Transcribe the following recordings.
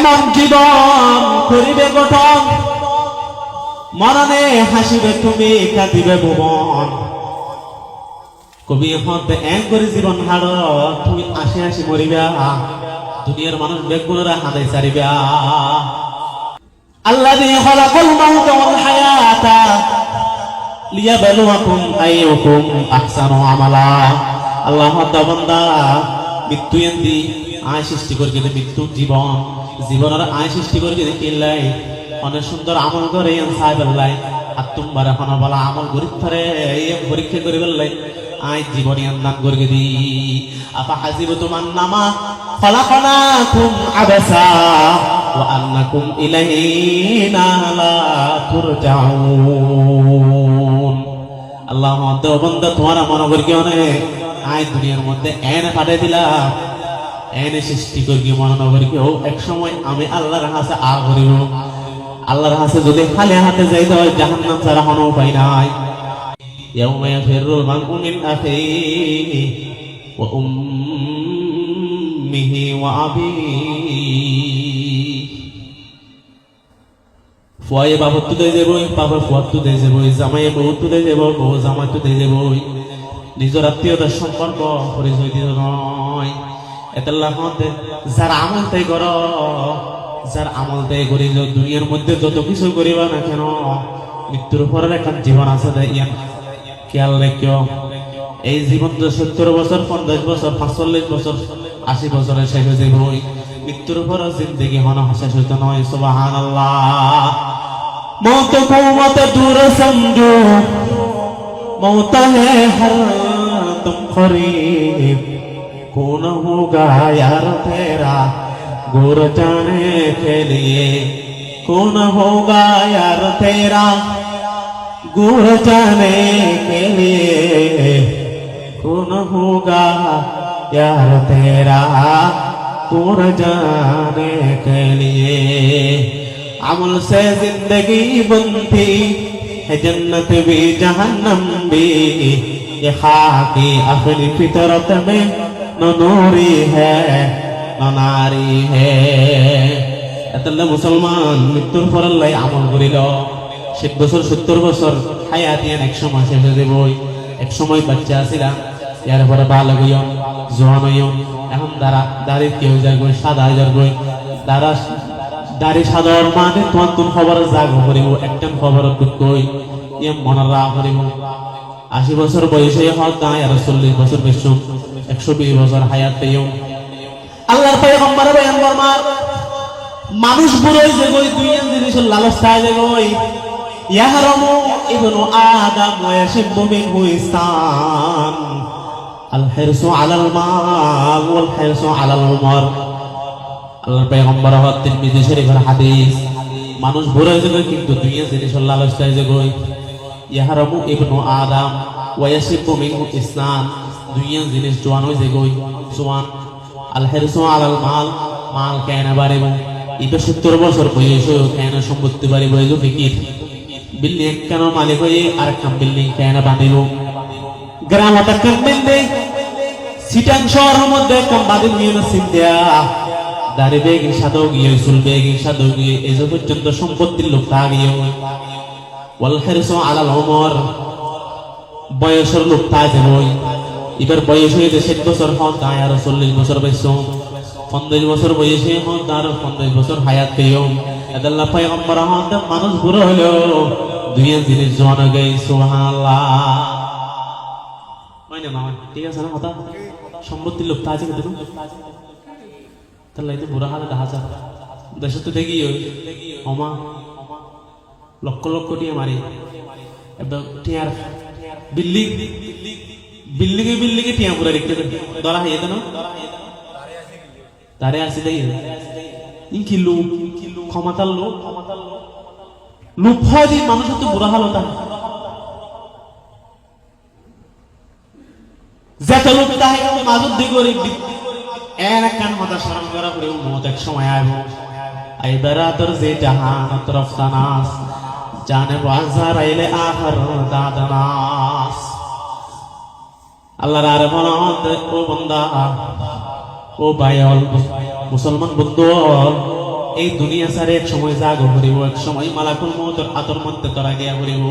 এমন জীবন করিবে গঠন, মরণে হাসিবে তুমি কাঁদিবে ভুবন। কবি হতে এক করে জীবন হাড়, তুমি আসি আসি মরিবা, দুনিয়ার মানুষ বেগুনরা হাতে চারিবা। আল্লাযী খালাকাল মাউতা ওয়াল হায়াতা লিয়াবলুয়াকুম আইয়ুকুম আহসানু আমালা। আল্লাহ বান্দা মৃত্যু এন্দি আয় সৃষ্টি করে গেলে মৃত্যু জীবন, জীবনের আয় সৃষ্টি করে গেলে কিল্লাই অনেক সুন্দর আমল করে সাহেব আল্লাহ। আর তোমার এখন বলা আমল গরিব ধরে পরীক্ষা করে বললাই আয় জীবনী দান করে দি। আপা হাসিব তোমার নামা খলাকনাকুম আবাসা ওয়া আন্নাকুম ইলাইনা লা তুরজাউন। আল্লাহ বান্দা তোমার মনে করি কি অনেক আয় দুনিয়ার মধ্যে এনে পাঠিয়ে দিলাম, এনে সৃষ্টি করি মনে করি কি এক সময় আমি আল্লাহর কাছে আ করিব। আল্লাহর কাছে যদি খালি হাতে যাইতে হয় জাহান্নাম ছাড়া কোনো উপায় নাই। يوم يفر المرء من أخيه وأمه وأبيه। ফুয়ায়ে বাবু তুলে যাবই, বাবা ফুয়া তুলে যাবই, জামাইয়ে বউ তুলে যাব, বউ জামাই তুলে যাবই। নিজের আত্মীয়তার সম্পর্ক পরিচয় দিতে নয়। এতাল্লাহ যার আমল তাই কর, যার আমল তাই করি দুনিয়ার মধ্যে যত কিছু করিবা না কেন মৃত্যুর পরের একটা জীবন আছে। ইয়ান খেয়াল রেখো, এই জীবন 70 বছর, 50 বছর, 45 বছর, 80 বছরের শেষ হয়ে যাবে। মৃত্যুর পর জিন্দগি হন শেষ হইতে নয়। সুবহানাল্লাহ। मौत को मत दूर समझो, मौत है हर तुम करीब, कौन होगा यार तेरा गुर जाने के लिए, कौन होगा यार तेरा गुर जाने के लिए, कौन होगा यार तेरा गुर जाने के लिए। अमल से जिंदगी बनती है जन्नत भी जहन्नम भी, ये खाकी अपनी फितरत में न नूरी है न नारी है। এতলা মুসলমান মৃত্যুর পর আল্লাহ আমল করিল 60 বছর 70 বছর হায়াত ইয়ান এক সময় শেষ হয়ে যাবই। এক সময় বাচ্চা ছিলাম, এর পরে বালক হইন, জওয়ান হইন, এখন দাড়ি কেউ যায় গই, সাদা হাজার গই, দাড়ি সাদর মানে তোমার কোন খবর জাগ করিব, একটা খবর কই ইয়ে মনে রাখ করিব। 80 বছর বয়সে হক গায় আর 40 বছর বেশি 120 বছর হায়াত পেও। আল্লাহর পয়গম্বর বয়ান ফরমান মানুষ বুড়ো হয়ে যাবে দুই জিনিসের লালস থাকে যাবে। ইয়াহরামু ইবনু আদম ওয়া ইয়াশিবু মিনহু ইসতান আল হিরসু আলাল মাল ওয়াল হিরসু আলাল উমর। আল্লাহর পয়গম্বর তিরমিজি শরীফের হাদিস, মানুষ বুড়ো হয়ে যাবে কিন্তু দুই জিনিসের লালস থাকে যাবে। ইয়াহরামু ইবনু আদম ওয়া ইয়াশিবু মিনহু ইসতান, দুই জিনিস জওয়ান হয়ে যাবে। জওয়ান আল হিরসু আলাল মাল, মাল কেন বাড়িব, ইবে 70 বছর বয়সে কেন সম্পত্তি বাড়িব, এই যে ফিকির বিল্ডিং কেন মালিক হয়ে আর একটা বিল্ডিং কেন বাঁধিব, গ্রাম একটা বিল্ডিং সিটাং শহরের মধ্যে কম বাঁধিব নিয়ে চিন্তা দাড়ি বেগি সাদও গিয়ে চুল বেগি সাদও গিয়ে এই যে পর্যন্ত সম্পত্তির লোক তা গিয়ে ওয়াল হিরসু আলাল উমর, বয়সের লোক তা যাবই। এবার বয়স হয়ে যে 60 বছর হন তাই আর 40 বছর বয়স, 50 বছর বয়সে হন তার 50 বছর হায়াত পেও। আল্লাহ পয়গম্বর হন মানুষ বুড়ো হলো দুই জিনিস জওয়ান হয়ে গেছে। সুবহানাল্লাহ। হয় না মামা ঠিক আছে না কথা, সম্পত্তির লোক তা আছে কিন্তু তাহলে এই বুড়া হালে দেখা যায় দেশে তো দেখি ওমা লক্ষ লক্ষ টিয়া মারি এবং টিয়ার বিল্ডিং বিল্ডিংয়ে বিল্ডিংয়ে টিয়া পুরা রেখে ধরা হয়ে যেত না তারে আসি দেই ইনকি লোক ক্ষমতার লোক লোক হয় যে মানুষের তো বুড়া হাল হতা যত লোক তাহে মাজুদ দি করে এর কান মাথা শরম করা করে মত এক সময় আইব আইবারা তোর যে জাহান তরফ তানাস জানে বাজার আইলে আখর দাদানাস। আল্লাহর আর মনত ও বান্দা ও ভাইল মুসলমান বন্ধু, এই দুনিয়া সারে এক সময় জাগ করিব, এক সময় মালাকুল মউতের হাতের মধ্যে তোরা গিয়া করিব।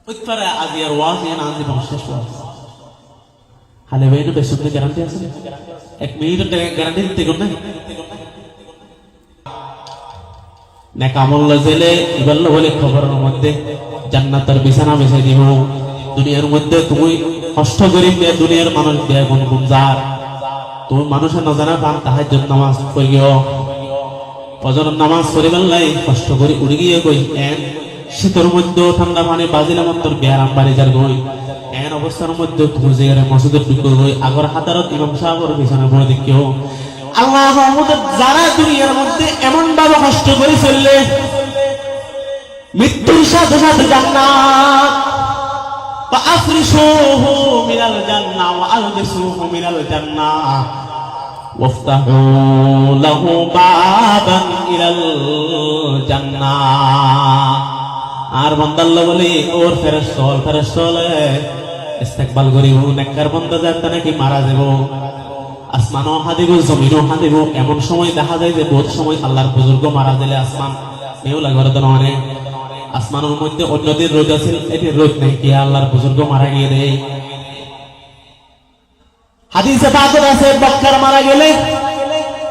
ওইতারে আজি আর ওয়াজ না আজি শেষ ওয়াজ হালে ভাই না বেশি গ্যারান্টি আছে, 1 মিনিটের গ্যারান্টি দিতে কোন না নেকামল জেলে ইবাল্লা বলে খবরের মধ্যে জান্নাতের বিছানা বিছাই দিব। দুনিয়ার মধ্যে তুমি কষ্ট গরিব দুনিয়ার মানুষ দেয়া কোন কোন যার তুমি মানুষের নজানা পান তাহাজ্জুদ নামাজ পড়িও, ফজরের নামাজ পড়ি বেলাই কষ্ট করে উড়ে গিয়ে কই এন শীতের মধ্যে ঠান্ডা পানি বাজিলে মন্তর বেয়ারাম বাড়ি যার গই এন অবস্থার মধ্যে তুমি যে মসজিদের ঢুকে গই আগর হাতারত ইমাম সাহেবের পিছনে পড়ে দেখিও। আল্লাহ যারা দুনিয়ার মধ্যে এমন ভাবে কষ্ট করে ফেললে মৃত্যুর সাথে সাথে জান্নাত فأفرشوه من الجنة وألبسوه من الجنة وافتحوا له بابا إلى الجنة আর বান্দাল্লাহ বলে ওর ফেরেশতালে ইস্তেকবাল করিব নেককার বান্দা যাতে নাকি মারা যাব আসমানও হাদিব জমিনও হাদিব। এমন সময় দেখা যায় যে বহুত সময় আল্লাহর বুজুর্গ মারা গেলে আসমান মেউলা ঘরে তো নয় আসমানের মধ্যে অন্যদের রোদ আছে, এটি রোদ নেই কি আল্লাহর বুজুর্গ মারা গিয়ে দেয়। হাদিসে পাকের আছে বক্কার মারা গেলে,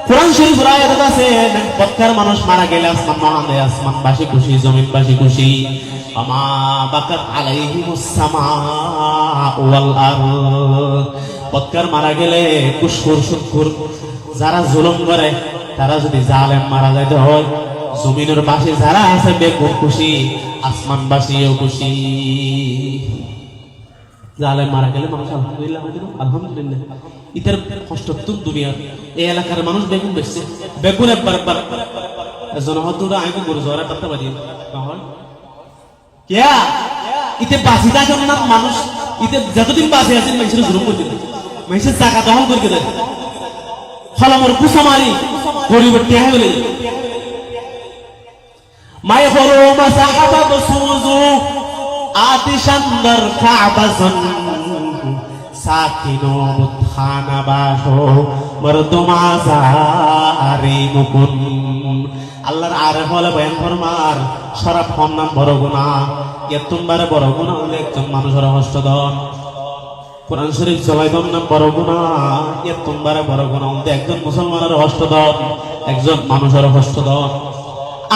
কোরআন শরীফের আয়াত আছে বক্কার মানুষ মারা গেলে আসমান মহানে আসমানবাসী খুশি জমিনবাসী খুশি। আমা বাকাত আলাইহিমুস সামাউ ওয়াল আরদ বক্কার মারা গেলে কুশকুর শুকুর যারা জুলুম করে তারা যদি জালেম মারা যাইতে হয় জমিনের বাসী যারা আছে বেকুব খুশি আসমানবাসীও খুশি। জালেম মারা গেলে মানুষ আলহামদুলিল্লাহ আলহামদুলিল্লাহ ইতার কষ্ট তো দুনিয়ার এই এলাকার মানুষ বেগুন বেচছে বেগুন একবার এজন হয়তো আইন গরু জ্বরে পাত্তা বাড়ি হয় কিয়া ইতে বাঁচি থাকে না মানুষ ইতে যতদিন বাঁচে আছেন মানুষের জুলুম করতে দেয়, মানুষের জায়গা দখল করে দেয়, ফলামর কুসা মারি গরিবের টেহা গেলে মাই হরো মাসাহাবা বসুজু আতিশান্দার কাবাজন সাকিনো মুতখানা বাসো মরদমা জারি মুকুন। আল্লাহর আরে বলে বয়ান ফরমার শরাব খাওয়ার নাম বড় গুনাহ, এতবারে বড় গুনাহ হলে একজন মানুষের হস্তদন। কোরআন শরীফ জ্বলাইবার নাম বড় গুনাহ, এতবারে বড় গুনাহ হলে একজন মুসলমানের হস্তদন, একজন মানুষের হস্তদন।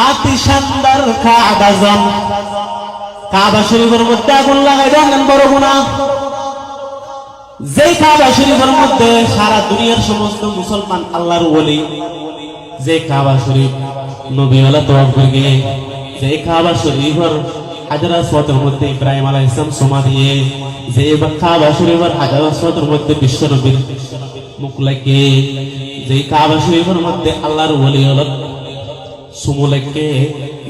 আতিশান্দার কাবাজন কাবা শরীফের মধ্যে আগুন লাগাই দেন বড় গুনাহ। যে কাবা শরীফের মধ্যে সারা দুনিয়ার সমস্ত মুসলমান আল্লাহর ওলি, যে কাবা শরীফ নবীওয়ালা তওয়াফ করে, যে কাবা শরীফের হাজার আসওয়াদের মধ্যে ইব্রাহিম আলাইহিস সালাম সুমা দিয়ে, যে কাবা শরীফের হাজার আসওয়াদের মধ্যে বিশ্ব নবীর মুখ লাগে, যে কাবা শরীফের মধ্যে আল্লাহর ওলিওয়ালা সুমু লাগে,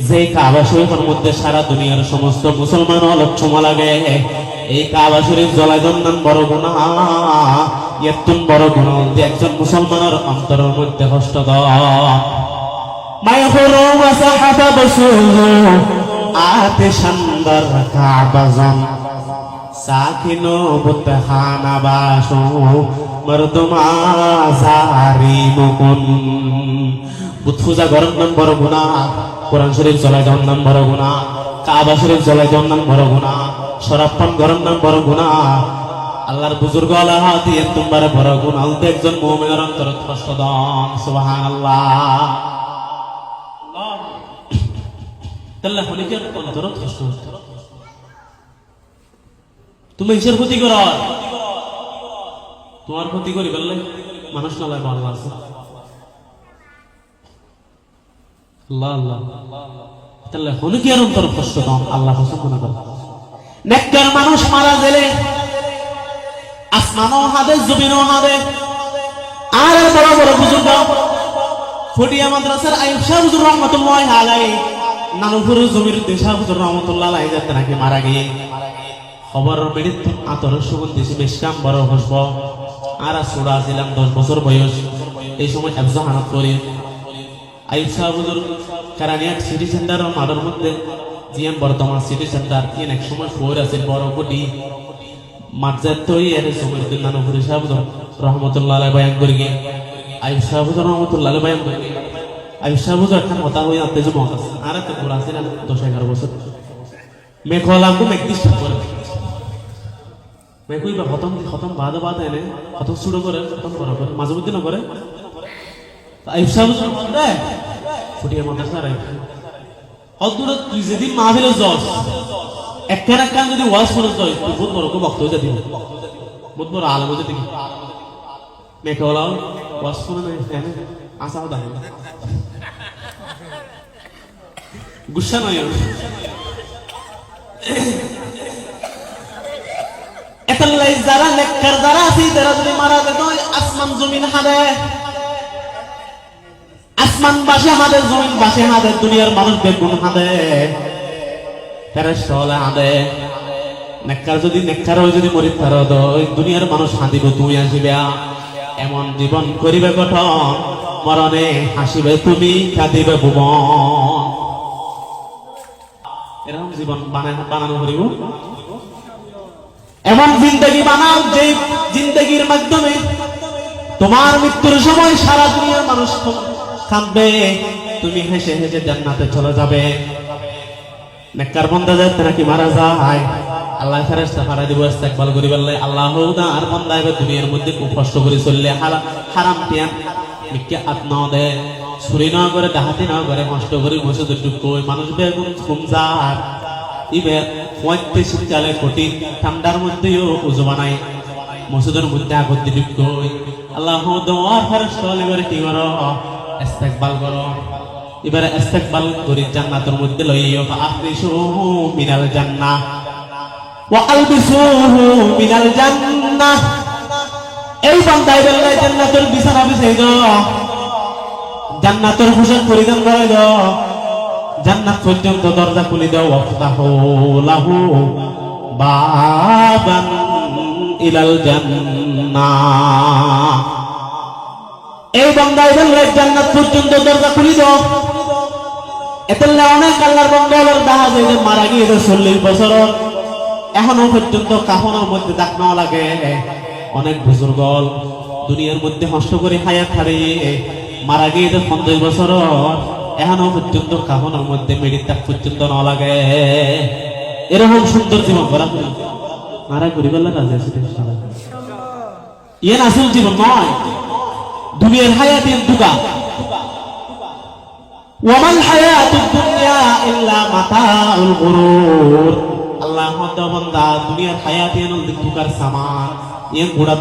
যে কাবা শরীফের মধ্যে সারা দুনিয়ার সমস্ত মুসলমান চুমা লাগে, এই কাবা শরীফ জ্বলাই দেন বড় গুনাহ। এতন বড় গুনাহ যে একজন মুসলমানের অন্তরের মধ্যে কষ্ট দেয়। মায়হুরু মাসাহাবা বসুজু আতিশান্দার কাবাজন সাকিনো বুতখানা বাসু মরদমা জারি মুকুন। বুত পূজা করার নাম বড় গুনাহ, কোরআন শরীফ জ্বলাই দেওয়ার নাম বড় গুনাহ, কাবা শরীফ জ্বলাই দেওয়ার নাম বড় গুনাহ, শরাব পান করার নাম বড় গুনাহ। আল্লাহর বুজুর্গ আল্লাহ দিয়ে তোমারে বড় গুনাহ একজন মুমিনের অন্তরে কষ্ট দান। সুবহানাল্লাহ। তাহলে হলিকের অন্তরে কষ্ট হচ্ছে তুমি ঈশ্বর ক্ষতি কর, তোমার ক্ষতি করি বললে মানুষ না লাগে আল্লাহ আছে। আল্লাহ আল্লাহ তাহলে হলিকের অন্তরে কষ্ট দান আল্লাহ পছন্দ না করে। নেককার মানুষ মারা গেলে আসমানও হাদে জমিনও হাদে। আর বড় বড় বুজুর্গ ফটিয়া মাদ্রাসার আইয়ুব শাহ হুজুর রহমাতুল্লাহি আলাইহি নানুপুর জমির দেশা হুজুর রহমাতুল্লাহি আলাইহি যাতে নাকি মারা গিয়ে খবর মেডিত আতর সুগন্ধি বেশকাম বড় হসব। আর সুরা ছিলাম 10 বছর বয়স, এই সময় হাফজা হানাত করি আইয়ুব শাহ হুজুর কারানিয়াট সিটি সেন্টারের মাঠের মধ্যে জিয়ান বর্তমান সিটি সেন্টার ইন এক সময় ফোর আছে বড় কোটি মাঝে তৈ এর সময় নানুপুর শাহ হুজুর রহমাতুল্লাহি আলাইহি বয়ান করি আইব সাহেব রহমতুল্লাহ বয়ান করে আইব সাহেব একটা কথা হয়ে আনতে যে মত আছে আর একটা ঘোরা আছে 10-11 বছর মেঘ হলাম তো মেঘ দিস করে মেঘ কইবা খতম বাদ এনে খতম শুরু করে খতম করা করে মাঝে মধ্যে না করে আইব সাহেব ফুটিয়ে মাদ্রাসা রাখ অদূর তুই যেদিন মাহফিলে যাস একখান যদি ওয়াজ করে যাই তুই বহুত বড় বক্তব্য দিবি বহুত বড় আলেম হয়ে দিবি মেঘ হলাম ওয়াজ করে নাই আসাও দাঁড়ায় গুসা নয় এতলাই যারা নেককার যারা আছে তারা যদি মারা যায় আসমান জমিন হাদে আসমান বাসে হাদে জমিন বাসে হাদে দুনিয়ার মানুষ বেগুন হাদে ফেরেশতা হলে হাদে নেককার যদি নেককার হয়ে যদি মরি তার দুনিয়ার মানুষ হাদিব তুমি আসিবে এমন জীবন করিবে গঠন মরণে হাসিবে তুমি কাঁদিবে ভুবন এরকম জীবন বানানো করিব এমন জিন্দগি বানাও যে জিন্দগির মাধ্যমে তোমার মৃত্যুর সময় সারা দুনিয়ার মানুষ কাঁদবে তুমি হেসে হেসে জান্নাতে চলে যাবে নেককার বান্দা যাতে নাকি মারা যায় আল্লাহ ফেরেশতা ফাড়াই দিব ইস্তেকবাল করি বললে আল্লাহ দা আর বান্দা এবে দুনিয়ার মধ্যে খুব কষ্ট করে চললে হারাম টিয়ান মিকে আত্মা দে ছুরি না করে ডাহাতি না করে কষ্ট করে বসে দুটুক কই মানুষ বেগুন কমজার ইবে 35 শীতকালে কোটি ঠান্ডার মধ্যেও উজু বানায় মসজিদের মধ্যে আগত দিটুক কই আল্লাহ দোয়া ফেরেশতা এবারে কি করো ইস্তেকবাল করো এবারে ইস্তেকবাল করি জান্নাতের মধ্যে লইও আখরিসুহু মিনাল জান্নাহ ওয়া আলবিসুহু মিনাল জান্নাহ এই বান্দাই বললে জান্নাতের বিছানা বিছাই দাও জান্নাতের পোশাক পরিধান করে দাও জান্নাত পর্যন্ত দরজা খুলে দাও ওয়াফতাহু লাহু বাবান ইলাল জান্নাহ এই বান্দাই বললে জান্নাত পর্যন্ত দরজা খুলে দাও এতলে অনেক আল্লাহর বান্দাদের দেখা যায় যে মারা গিয়ে 40 বছর এখনো পর্যন্ত কাফনের মধ্যে দাগ না লাগে অনেক বুজুর্গ দুনিয়ার মধ্যে কষ্ট করে হায়াত হারিয়ে মারা গিয়ে 50 বছর এখনো পর্যন্ত কাফনের মধ্যে মেডির দাগ পর্যন্ত না লাগে এরকম সুন্দর জীবন করা মারা গরিবাল্লা রাজি আছে ইয়ে আসল জীবন নয় দুনিয়ার হায়াত দুকা ওয়ামাল হায়াতুদ দুনিয়া ইল্লা মাতাউল গুরুর আল্লাহ বান্দা দুনিয়ার হায়াত এনল দুকার সামান এ গোড়া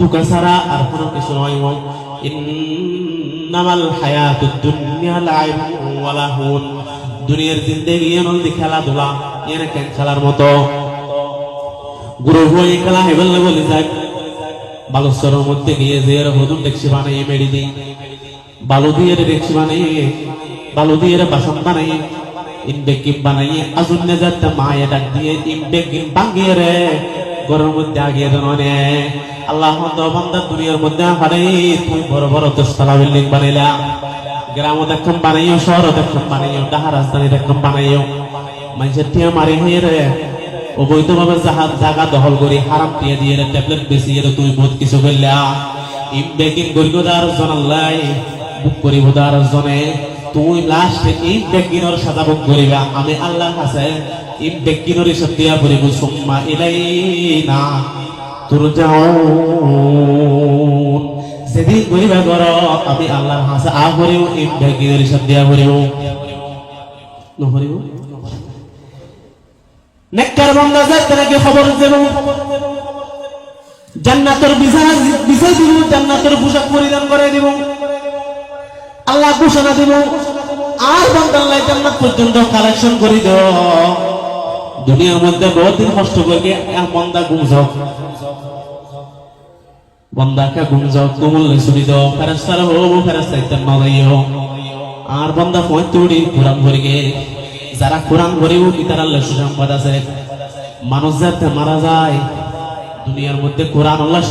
দুকা ছাড়া আর কোনো কিছু নয় ইন্নামাল হায়াতুদ দুনিয়া লাইবুন ওয়া লাহুন দুনিয়ার জিন্দেগি এনল খেলাধুলা এর কেন খেলার মতো গুরু হয়ে খেলা হেবেল বলে যায় বালুচরের মধ্যে গিয়ে যে হুজুর দেখছি বানাইয়ে মেরি দিই বালু দিয়ে দেখছি বানাইয়ে বালু দিয়ে বাসন বানাইয়ে ইনবেকিম বানাইয়ে আজুন্নে যাতে মায়ে ডাক দিয়ে ইনবেকিম ভাঙিয়ে রে ঘরের মধ্যে আগিয়ে দেন আল্লাহ বান্দা দুনিয়ার মধ্যে হারে তুই বড় বড় 10 তলা বিল্ডিং বানাইলা গ্রাম দেখম বানাইও শহর দেখম বানাইও ঢাকা রাজধানী দেখম বানাইও মানুষের টিয়া মারি হয়ে রে অবৈধভাবে জায়গা দখল করে হারাম টিয়া দিয়ে ট্যাবলেট বেশিয়ে তুই বহুত কিছু করলা ইনবেকিম গরিবদার জনাল্লাই বুক করিবদার জনে তুই লাস্টে এই বেগিনর সাজা ভোগ করিবা আমি আল্লাহর কাছে এই বেগিনর হিসাব দিয়া পড়িব সুম্মা ইলাইনা তুরজাউন যেদিন করিবা কর আমি আল্লাহর কাছে আহরিও এই বেগিনর হিসাব দিয়া পড়িব নহরিব নেককার বান্দা যাতে নাকি খবর দেব জান্নাতের বিছানা বিছাই দিব জান্নাতের পোশাক পরিধান করে দিব আল্লাহ ঘোষণা দিব আর বান্দাল্লাহ জান্নাত পর্যন্ত কালেকশন করে দাও দুনিয়ার মধ্যে বহুদিন কষ্ট করে বান্দা গুমজক বান্দাকে গুমজক তুমুল্লে শুনি দাও ফেরেশতারা হবো ফেরেশতা ইত্যাদি নদাইও আর বান্দা পঁয়তুড়ি কোরআন ভরিগে যারা কোরআন ভরিব তার আল্লাহ সুসংবাদ আছে মানুষ যাতে মারা যায় দুনিয়ার মধ্যে কোরআন আল্লাহ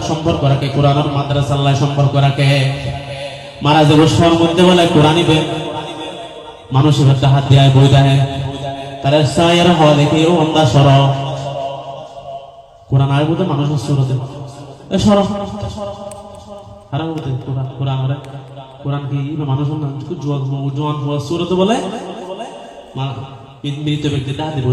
সম্পর্ক রাখে কোরআনের মাদ্রাসা আল্লাহ সম্পর্ক রাখে মারা যাবো সবার মধ্যে বলে কোরআনিবে মানুষ এবার হাত দেয় বই দেয় তারা সায়ের হওয়া দেখে ও অন্ধা সর কোরআন আয় বলতে মানুষের সুরতে সর হারাম হতে কোরআন ওরে কোরআন কি মানুষ জোয়ান হওয়া সুরত বলে মৃত ব্যক্তি দা দিব